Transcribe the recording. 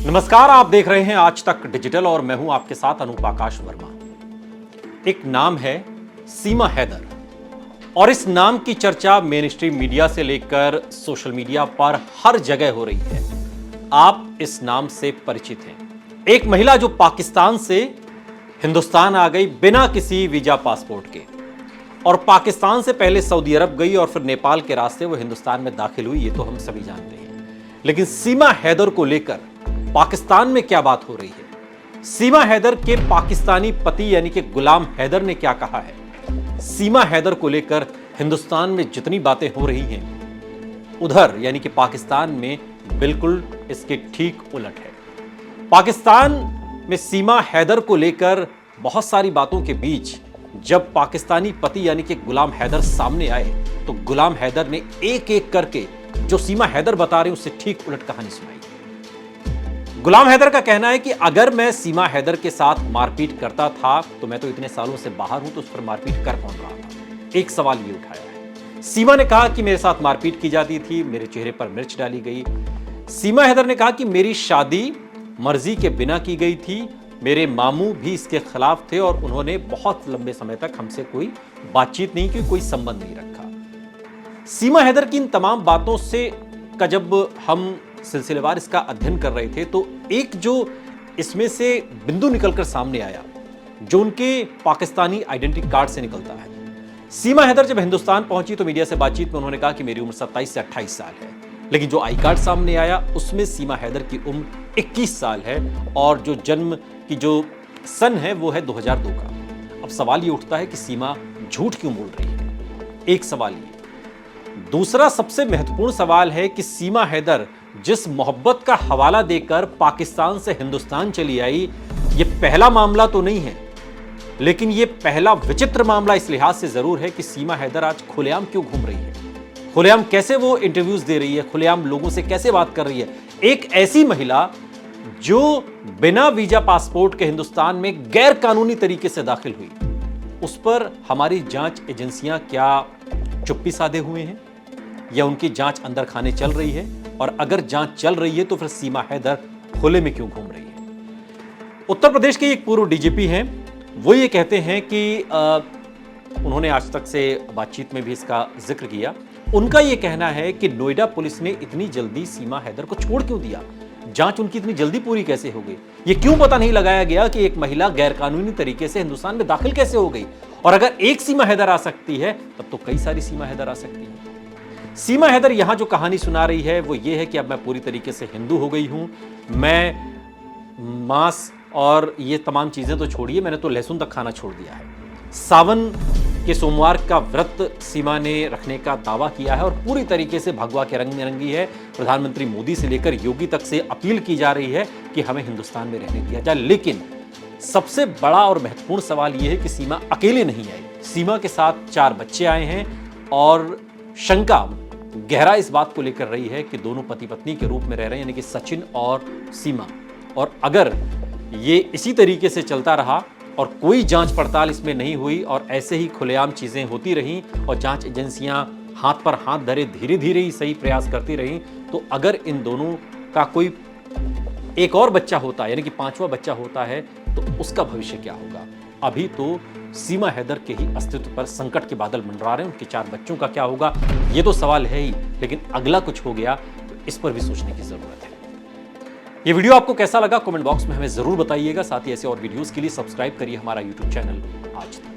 नमस्कार, आप देख रहे हैं आज तक डिजिटल और मैं हूं आपके साथ अनूप आकाश वर्मा। एक नाम है सीमा हैदर और इस नाम की चर्चा मेन स्ट्रीम मीडिया से लेकर सोशल मीडिया पर हर जगह हो रही है। आप इस नाम से परिचित हैं। एक महिला जो पाकिस्तान से हिंदुस्तान आ गई बिना किसी वीजा पासपोर्ट के और पाकिस्तान से पहले सऊदी अरब गई और फिर नेपाल के रास्ते वो हिंदुस्तान में दाखिल हुई, ये तो हम सभी जानते हैं। लेकिन सीमा हैदर को लेकर पाकिस्तान में क्या बात हो रही है? सीमा हैदर के पाकिस्तानी पति यानी कि गुलाम हैदर ने क्या कहा है? सीमा हैदर को लेकर हिंदुस्तान में जितनी बातें हो रही हैं, उधर यानी कि पाकिस्तान में बिल्कुल इसके ठीक उलट है। पाकिस्तान में सीमा हैदर को लेकर बहुत सारी बातों के बीच जब पाकिस्तानी पति यानी कि गुलाम हैदर सामने आए तो गुलाम हैदर ने एक एक करके जो सीमा हैदर बता रही उससे ठीक उलट कहानी सुनाई। गुलाम हैदर का कहना है कि अगर मैं सीमा हैदर के साथ मारपीट करता था तो मैं तो इतने सालों से बाहर हूं, तो उस पर मारपीट कर कौन रहा था? एक सवाल ये उठाया है। सीमा ने कहा कि मेरे साथ मारपीट की जाती थी, मेरे चेहरे पर मिर्च डाली गई। सीमा हैदर ने कहा कि मेरी शादी मर्जी के बिना की गई थी, मेरे मामू भी इसके खिलाफ थे और उन्होंने बहुत लंबे समय तक हमसे कोई बातचीत नहीं की, कोई संबंध नहीं रखा। सीमा हैदर की इन तमाम बातों से का जब हम सिलसिलेवार इसका अध्ययन कर रहे थे तो एक जो इसमें से बिंदु निकलकर सामने आया जो उनके पाकिस्तानी आइडेंटिटी कार्ड से निकलता है। सीमा हैदर जब हिंदुस्तान पहुंची तो मीडिया से बातचीत में उन्होंने कहा कि मेरी उम्र 27 से 28 साल है, लेकिन जो आई कार्ड सामने आया उसमें सीमा हैदर की उम्र 21 साल है और जो जन्म की जो सन है वो है 2002 का। अब सवाल ये उठता है कि सीमा झूठ क्यों बोल रही है? एक सवाल ये। दूसरा सबसे महत्वपूर्ण सवाल है कि सीमा हैदर जिस मोहब्बत का हवाला देकर पाकिस्तान से हिंदुस्तान चली आई, यह पहला मामला तो नहीं है, लेकिन यह पहला विचित्र मामला इस लिहाज से जरूर है कि सीमा हैदर आज खुलेआम क्यों घूम रही है, खुलेआम कैसे वो इंटरव्यूज दे रही है, खुलेआम लोगों से कैसे बात कर रही है। एक ऐसी महिला जो बिना वीजा पासपोर्ट के हिंदुस्तान में गैर कानूनी तरीके से दाखिल हुई, उस पर हमारी जांच एजेंसियां क्या चुप्पी साधे हुए हैं या उनकी जांच अंदर खाने चल रही है? और अगर जांच चल रही है तो फिर सीमा हैदर खुले में क्यों घूम रही है? उत्तर प्रदेश के एक पूर्व डीजीपी हैं, वो ये कहते हैं कि उन्होंने आज तक से बातचीत में भी इसका जिक्र किया। उनका ये कहना है कि नोएडा पुलिस ने इतनी जल्दी सीमा हैदर को छोड़ क्यों दिया? जांच उनकी इतनी जल्दी पूरी कैसे हो गई? ये क्यों पता नहीं लगाया गया कि एक महिला गैरकानूनी तरीके से हिंदुस्तान में दाखिल कैसे हो गई? और अगर एक सीमा हैदर आ सकती है तब तो कई सारी सीमा हैदर आ सकती है। सीमा हैदर यहां जो कहानी सुना रही है वो ये है कि अब मैं पूरी तरीके से हिंदू हो गई हूं, मैं मांस और ये तमाम चीजें तो छोड़िए, मैंने तो लहसुन तक खाना छोड़ दिया है। सावन के सोमवार का व्रत सीमा ने रखने का दावा किया है और पूरी तरीके से भगवा के रंग में रंगी है। प्रधानमंत्री मोदी से लेकर योगी तक से अपील की जा रही है कि हमें हिंदुस्तान में रहने दिया जाए। लेकिन सबसे बड़ा और महत्वपूर्ण सवाल यह है कि सीमा अकेले नहीं आई, सीमा के साथ 4 बच्चे आए हैं और शंका गहरा इस बात को लेकर रही है कि दोनों पति पत्नी के रूप में रह रहे हैं, यानी कि सचिन और सीमा। और अगर ये इसी तरीके से चलता रहा और कोई जांच पड़ताल इसमें नहीं हुई और ऐसे ही खुलेआम चीजें होती रहीं और जांच एजेंसियां हाथ पर हाथ धरे धीरे धीरे ही सही प्रयास करती रहीं, तो अगर इन दोनों का कोई एक और बच्चा होता है यानी कि 5वां बच्चा होता है तो उसका भविष्य क्या होगा? अभी तो सीमा हैदर के ही अस्तित्व पर संकट के बादल मंडरा रहे हैं। उनके 4 बच्चों का क्या होगा ये तो सवाल है ही, लेकिन अगला कुछ हो गया तो इस पर भी सोचने की जरूरत है। ये वीडियो आपको कैसा लगा कमेंट बॉक्स में हमें जरूर बताइएगा। साथ ही ऐसे और वीडियोस के लिए सब्सक्राइब करिए हमारा यूट्यूब चैनल आज तक।